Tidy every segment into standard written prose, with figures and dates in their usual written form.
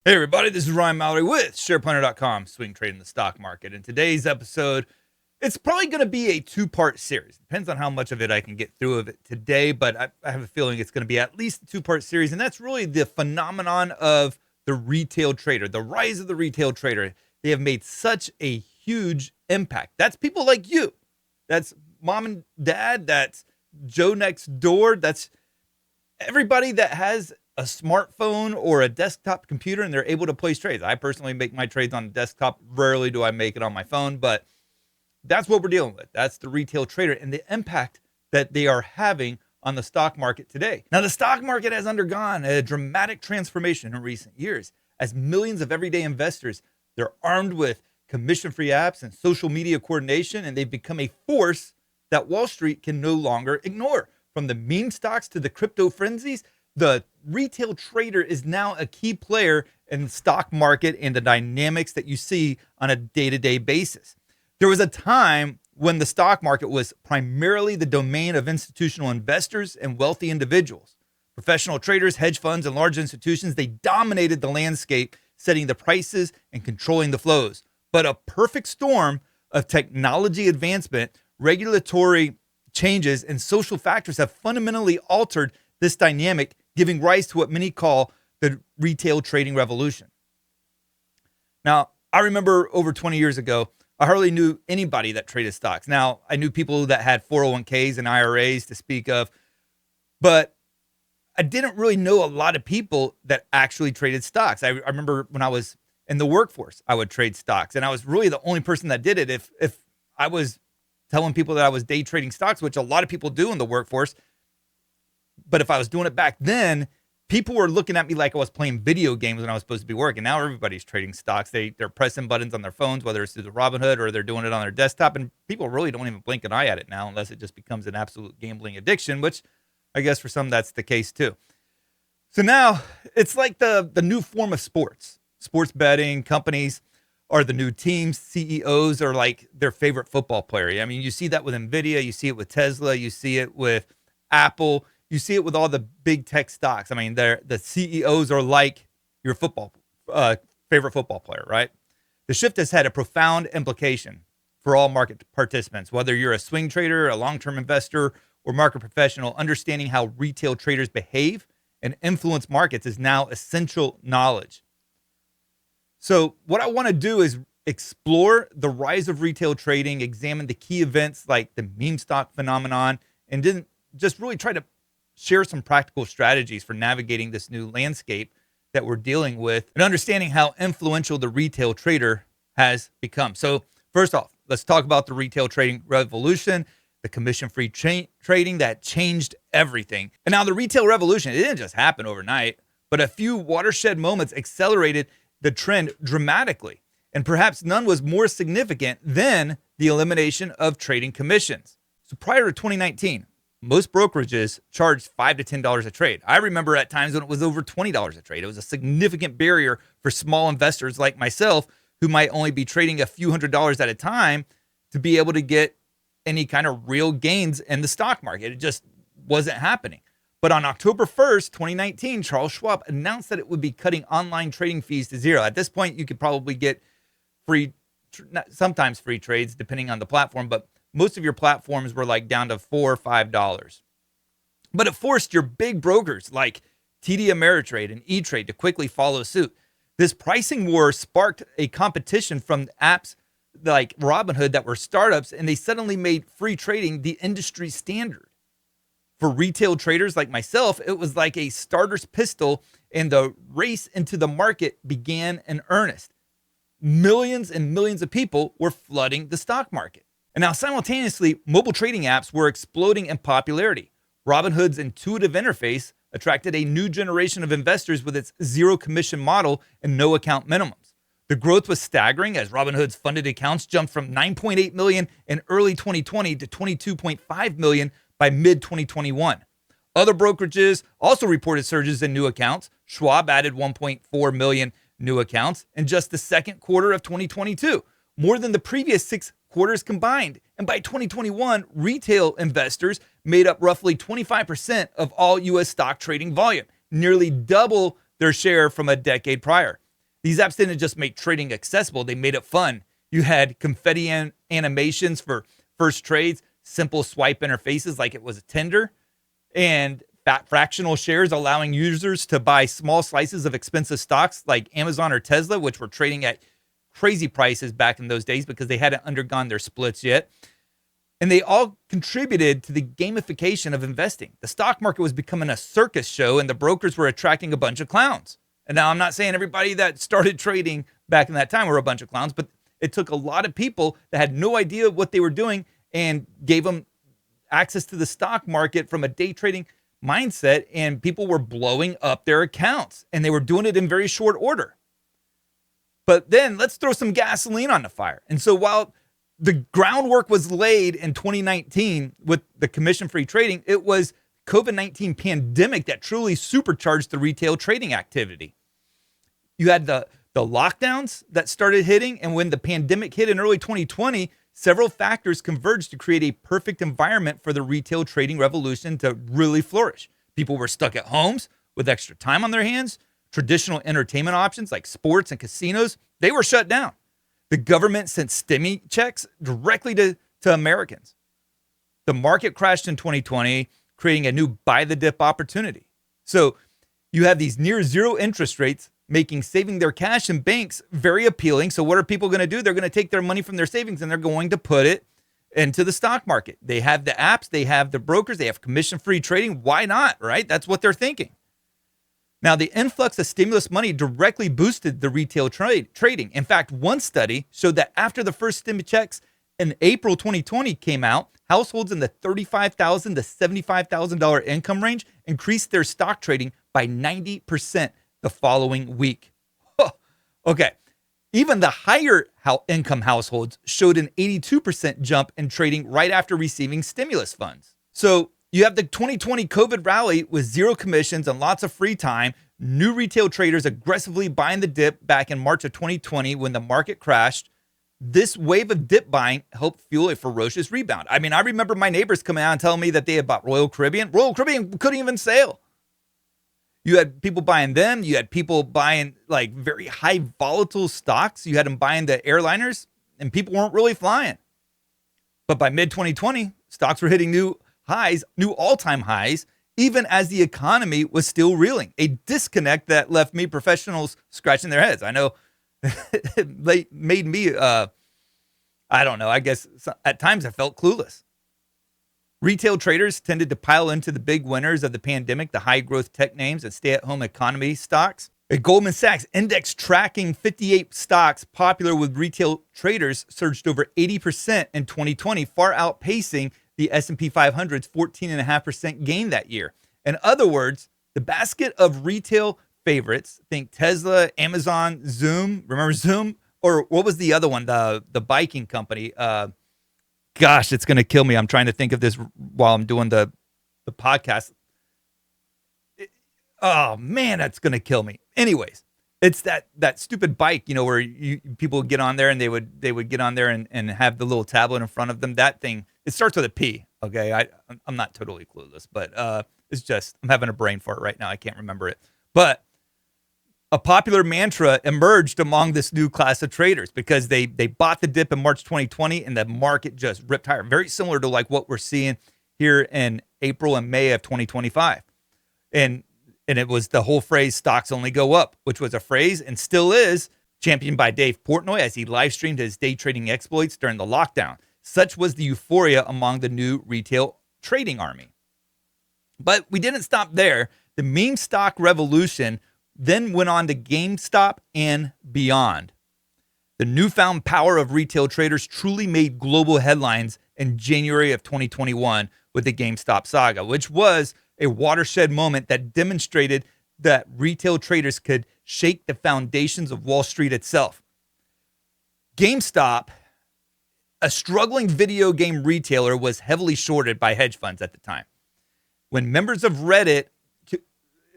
Hey everybody, this is Ryan Mallory with SharePlanner.com, swing trading the stock market. In today's episode, it's probably going to be a two-part series. Depends on how much of it I can get through of it today, but I have a feeling it's going to be at least a two-part series, and that's really the phenomenon of the retail trader, the rise of the retail trader. They have made such a huge impact. That's people like you. That's mom and dad. That's Joe next door. That's everybody that has a smartphone or a desktop computer and they're able to place trades. I personally make my trades on a desktop. Rarely do I make it on my phone, but that's what we're dealing with. That's the retail trader and the impact that they are having on the stock market today. Now, the stock market has undergone a dramatic transformation in recent years as millions of everyday investors, they're armed with commission-free apps and social media coordination, and they've become a force that Wall Street can no longer ignore. From the meme stocks to the crypto frenzies, the retail trader is now a key player in the stock market and the dynamics that you see on a day-to-day basis. There was a time when the stock market was primarily the domain of institutional investors and wealthy individuals. Professional traders, hedge funds, and large institutions, they dominated the landscape, setting the prices and controlling the flows. But a perfect storm of technology advancement, regulatory changes, and social factors have fundamentally altered this dynamic, giving rise to what many call the retail trading revolution. Now, I remember over 20 years ago, I hardly knew anybody that traded stocks. Now, I knew people that had 401ks and IRAs to speak of, but I didn't really know a lot of people that actually traded stocks. I remember when I was in the workforce, I would trade stocks, and I was really the only person that did it. If I was telling people that I was day trading stocks, which a lot of people do in the workforce, but if I was doing it back then, people were looking at me like I was playing video games when I was supposed to be working. Now everybody's trading stocks. They're pressing buttons on their phones, whether it's through the Robinhood or they're doing it on their desktop, and people really don't even blink an eye at it now unless it just becomes an absolute gambling addiction, which I guess for some that's the case too. So now it's like the new form of sports. Sports betting companies are the new teams. CEOs are like their favorite football player. I mean, you see that with NVIDIA. You see it with Tesla. You see it with Apple. You see it with all the big tech stocks. I mean, the CEOs are like your favorite football player, right? The shift has had a profound implication for all market participants, whether you're a swing trader, a long-term investor, or market professional. Understanding how retail traders behave and influence markets is now essential knowledge. So what I want to do is explore the rise of retail trading, examine the key events like the meme stock phenomenon, and then just really try to share some practical strategies for navigating this new landscape that we're dealing with and understanding how influential the retail trader has become. So first off, let's talk about the retail trading revolution, the commission-free trading that changed everything. And now the retail revolution, it didn't just happen overnight, but a few watershed moments accelerated the trend dramatically. And perhaps none was more significant than the elimination of trading commissions. So prior to 2019, most brokerages charged $5 to $10 a trade. I remember at times when it was over $20 a trade. It was a significant barrier for small investors like myself who might only be trading a few $100s at a time to be able to get any kind of real gains in the stock market. It just wasn't happening. But on October 1st, 2019, Charles Schwab announced that it would be cutting online trading fees to zero. At this point, you could probably get sometimes free trades depending on the platform, but most of your platforms were like down to $4 or $5. But it forced your big brokers like TD Ameritrade and E-Trade to quickly follow suit. This pricing war sparked a competition from apps like Robinhood that were startups, and they suddenly made free trading the industry standard. For retail traders like myself, it was like a starter's pistol, and the race into the market began in earnest. Millions and millions of people were flooding the stock market. And now simultaneously, mobile trading apps were exploding in popularity. Robinhood's intuitive interface attracted a new generation of investors with its zero commission model and no account minimums. The growth was staggering as Robinhood's funded accounts jumped from 9.8 million in early 2020 to 22.5 million by mid-2021. Other brokerages also reported surges in new accounts. Schwab added 1.4 million new accounts in just the second quarter of 2022, more than the previous 6 quarters combined. And by 2021, retail investors made up roughly 25% of all U.S. stock trading volume, nearly double their share from a decade prior. These apps didn't just make trading accessible, they made it fun. You had confetti animations for first trades, simple swipe interfaces like it was a Tinder, and fractional shares allowing users to buy small slices of expensive stocks like Amazon or Tesla, which were trading at crazy prices back in those days because they hadn't undergone their splits yet. And they all contributed to the gamification of investing. The stock market was becoming a circus show, and the brokers were attracting a bunch of clowns. And now I'm not saying everybody that started trading back in that time were a bunch of clowns, but it took a lot of people that had no idea what they were doing and gave them access to the stock market from a day trading mindset, and people were blowing up their accounts, and they were doing it in very short order. But then let's throw some gasoline on the fire. And so while the groundwork was laid in 2019 with the commission-free trading, it was COVID-19 pandemic that truly supercharged the retail trading activity. You had the lockdowns that started hitting, and when the pandemic hit in early 2020, several factors converged to create a perfect environment for the retail trading revolution to really flourish. People were stuck at homes with extra time on their hands. Traditional entertainment options like sports and casinos, they were shut down. The government sent stimmy checks directly to Americans. The market crashed in 2020, creating a new buy the dip opportunity. So you have these near zero interest rates making saving their cash in banks very appealing. So what are people going to do? They're going to take their money from their savings and they're going to put it into the stock market. They have the apps, they have the brokers, they have commission-free trading. Why not, right? That's what they're thinking. Now, the influx of stimulus money directly boosted the retail trading. In fact, one study showed that after the first stimulus checks in April 2020 came out, households in the $35,000 to $75,000 income range increased their stock trading by 90% the following week. Okay. Even the higher income households showed an 82% jump in trading right after receiving stimulus funds. So you have the 2020 COVID rally with zero commissions and lots of free time. New retail traders aggressively buying the dip back in March of 2020 when the market crashed. This wave of dip buying helped fuel a ferocious rebound. I mean, I remember my neighbors coming out and telling me that they had bought Royal Caribbean. Royal Caribbean couldn't even sail. You had people buying them. You had people buying like very high volatile stocks. You had them buying the airliners, and people weren't really flying. But by mid-2020, stocks were hitting new highs, new all-time highs, even as the economy was still reeling. A disconnect that left me professionals scratching their heads. I know they made me, I don't know, I guess at times I felt clueless. Retail traders tended to pile into the big winners of the pandemic, the high-growth tech names and stay-at-home economy stocks. A Goldman Sachs index tracking 58 stocks popular with retail traders surged over 80% in 2020, far outpacing the S&P 500's 14.5% gain that year. In other words, the basket of retail favorites, think Tesla, Amazon, Zoom, remember Zoom? Or what was the other one, the biking company? Gosh, it's going to kill me. I'm trying to think of this while I'm doing the podcast. Oh, man, that's going to kill me. Anyways, it's that stupid bike, where people would get on there and they would get on there and have the little tablet in front of them. That thing, it starts with a P, okay? I'm not totally clueless, but it's just, I'm having a brain fart right now. I can't remember it. But a popular mantra emerged among this new class of traders because they bought the dip in March 2020 and the market just ripped higher. Very similar to like what we're seeing here in April and May of 2025. And it was the whole phrase, stocks only go up, which was a phrase and still is championed by Dave Portnoy as he live streamed his day trading exploits during the lockdown. Such was the euphoria among the new retail trading army. But we didn't stop there. The meme stock revolution then went on to GameStop and Beyond. The newfound power of retail traders truly made global headlines in January of 2021 with the GameStop saga, which was a watershed moment that demonstrated that retail traders could shake the foundations of Wall Street itself. GameStop, a struggling video game retailer, was heavily shorted by hedge funds at the time. When members of Reddit,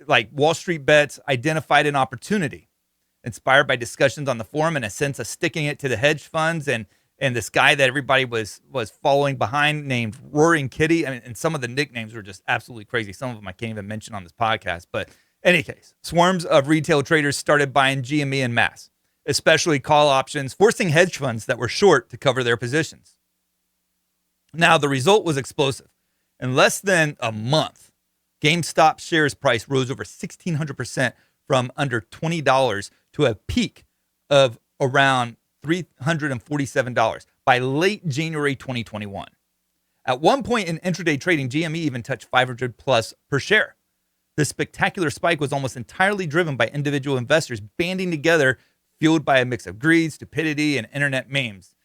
like Wall Street Bets, identified an opportunity, inspired by discussions on the forum and a sense of sticking it to the hedge funds and this guy that everybody was following behind named Roaring Kitty. I mean, and some of the nicknames were just absolutely crazy. Some of them I can't even mention on this podcast, but Any case, swarms of retail traders started buying GME en masse, especially call options, forcing hedge funds that were short to cover their positions. Now, the result was explosive. In less than a month, GameStop shares price rose over 1,600% from under $20 to a peak of around $347 by late January 2021. At one point in intraday trading, GME even touched 500 plus per share. This spectacular spike was almost entirely driven by individual investors banding together, fueled by a mix of greed, stupidity, and internet memes.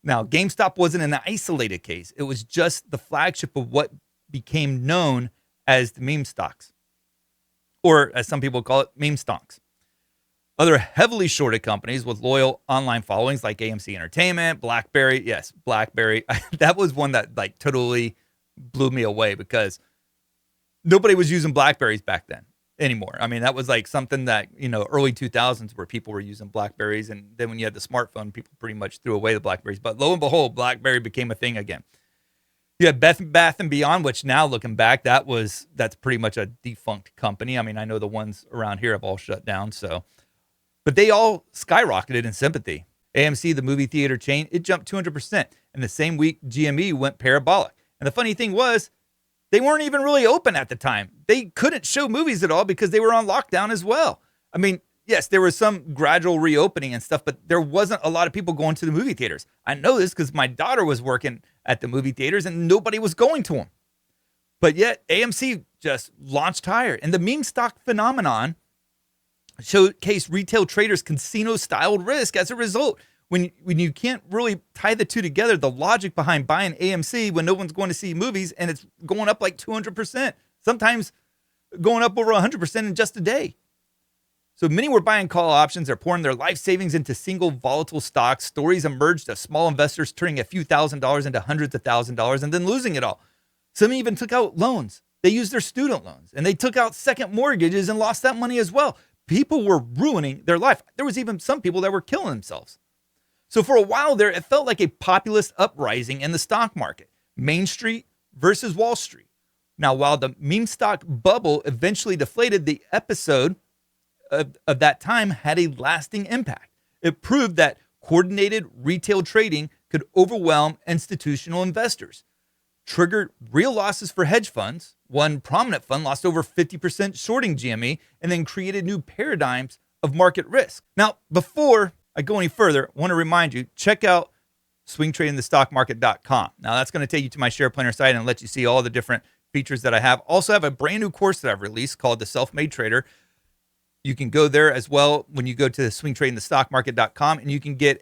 Now, GameStop wasn't an isolated case. It was just the flagship of what became known as the meme stocks, or as some people call it, meme stonks. Other heavily shorted companies with loyal online followings like AMC Entertainment, BlackBerry. Yes, BlackBerry. That was one that like totally blew me away because nobody was using BlackBerries back then anymore. I mean, that was like something that, early 2000s where people were using BlackBerries. And then when you had the smartphone, people pretty much threw away the BlackBerries. But lo and behold, BlackBerry became a thing again. You had Bath and Beyond, which now looking back, that's pretty much a defunct company. I mean, I know the ones around here have all shut down. But they all skyrocketed in sympathy. AMC, the movie theater chain, it jumped 200%. And the same week, GME went parabolic. And the funny thing was, they weren't even really open at the time. They couldn't show movies at all because they were on lockdown as well. I mean, yes, there was some gradual reopening and stuff, but there wasn't a lot of people going to the movie theaters. I know this because my daughter was working at the movie theaters and nobody was going to them. But yet AMC just launched higher. And the meme stock phenomenon showcased retail traders' casino-styled risk as a result. When you can't really tie the two together, the logic behind buying AMC when no one's going to see movies and it's going up like 200%, sometimes going up over 100% in just a day. So many were buying call options. They're pouring their life savings into single volatile stocks. Stories emerged of small investors turning a few $1,000s into hundreds of $1,000s and then losing it all. Some even took out loans. They used their student loans and they took out second mortgages and lost that money as well. People were ruining their life. There was even some people that were killing themselves. So for a while there, it felt like a populist uprising in the stock market, Main Street versus Wall Street. Now, while the meme stock bubble eventually deflated, the episode of that time had a lasting impact. It proved that coordinated retail trading could overwhelm institutional investors, triggered real losses for hedge funds. One prominent fund lost over 50% shorting GME and then created new paradigms of market risk. Now, before I go any further, I want to remind you, check out swingtradingthestockmarket.com. Now, that's going to take you to my share planner site and let you see all the different features that I have. Also have a brand new course that I've released called The Self-Made Trader. You can go there as well when you go to swingtradingthestockmarket.com, and you can get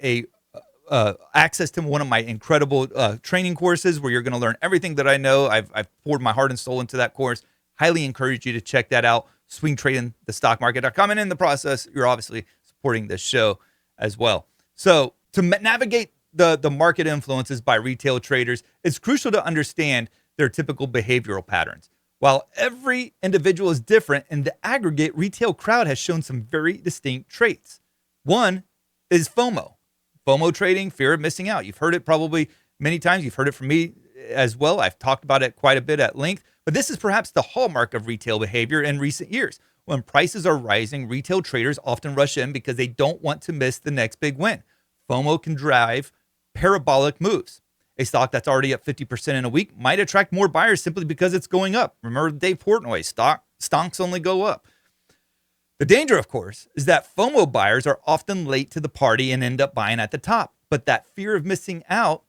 access to one of my incredible training courses where you're going to learn everything that I know. I've poured my heart and soul into that course. Highly encourage you to check that out, swingtradingthestockmarket.com. And in the process, you're obviously supporting this show as well. So to navigate the market influences by retail traders, it's crucial to understand their typical behavioral patterns. While every individual is different, in the aggregate, retail crowd has shown some very distinct traits. One is FOMO. FOMO trading, fear of missing out. You've heard it probably many times. You've heard it from me as well. I've talked about it quite a bit at length, but this is perhaps the hallmark of retail behavior in recent years. When prices are rising, retail traders often rush in because they don't want to miss the next big win. FOMO can drive parabolic moves. A stock that's already up 50% in a week might attract more buyers simply because it's going up. Remember Dave Portnoy, stonks only go up. The danger, of course, is that FOMO buyers are often late to the party and end up buying at the top. But that fear of missing out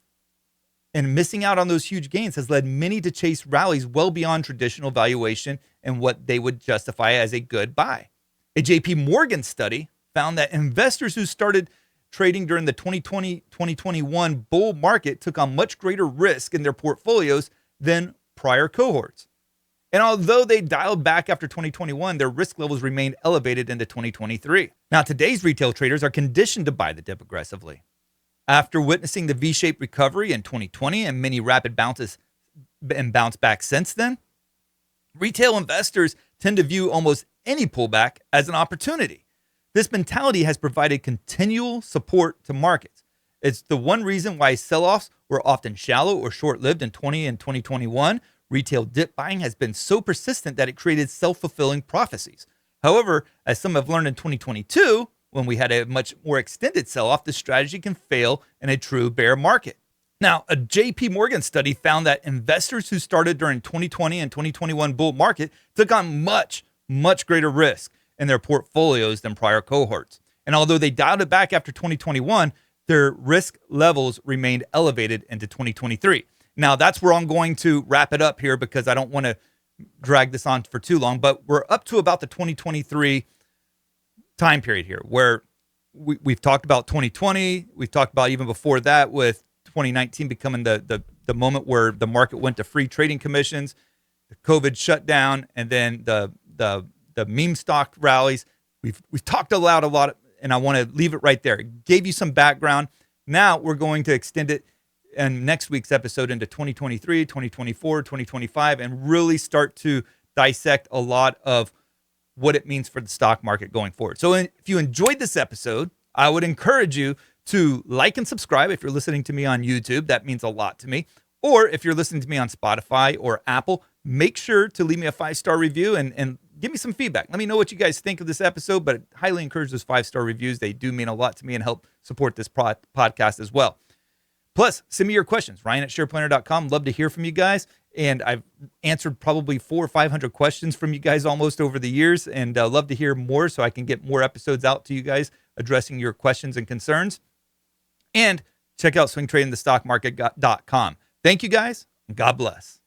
and missing out on those huge gains has led many to chase rallies well beyond traditional valuation and what they would justify as a good buy. A JP Morgan study found that investors who started trading during the 2020-2021 bull market took on much greater risk in their portfolios than prior cohorts. And although they dialed back after 2021, their risk levels remained elevated into 2023. Now, today's retail traders are conditioned to buy the dip aggressively. After witnessing the V-shaped recovery in 2020 and many rapid bounces and bounce back since then, retail investors tend to view almost any pullback as an opportunity. This mentality has provided continual support to markets. It's the one reason why sell-offs were often shallow or short-lived in 2020 and 2021. retail dip buying has been so persistent that it created self-fulfilling prophecies. However, as some have learned in 2022, when we had a much more extended sell-off, this strategy can fail in a true bear market. Now, a JP Morgan study found that investors who started during 2020 and 2021 bull market took on much greater risk in their portfolios than prior cohorts. And although they dialed it back after 2021, their risk levels remained elevated into 2023. Now, that's where I'm going to wrap it up here because I don't want to drag this on for too long, but we're up to about the 2023 time period here where we've talked about 2020. We've talked about even before that with 2019 becoming the moment where the market went to free trading commissions, the COVID shutdown, and then the meme stock rallies. We've talked a lot, and I want to leave it right there. It gave you some background. Now we're going to extend it in next week's episode into 2023, 2024, 2025, and really start to dissect a lot of what it means for the stock market going forward. So if you enjoyed this episode, I would encourage you to like and subscribe. If you're listening to me on YouTube, that means a lot to me. Or if you're listening to me on Spotify or Apple, make sure to leave me a 5-star review and give me some feedback. Let me know what you guys think of this episode, but I highly encourage those 5-star reviews. They do mean a lot to me and help support this podcast as well. Plus, send me your questions, Ryan@SharePlanner.com. Love to hear from you guys. And I've answered probably 400 or 500 questions from you guys almost over the years, and love to hear more so I can get more episodes out to you guys addressing your questions and concerns. And check out swingtradingthestockmarket.com. Thank you guys, and God bless.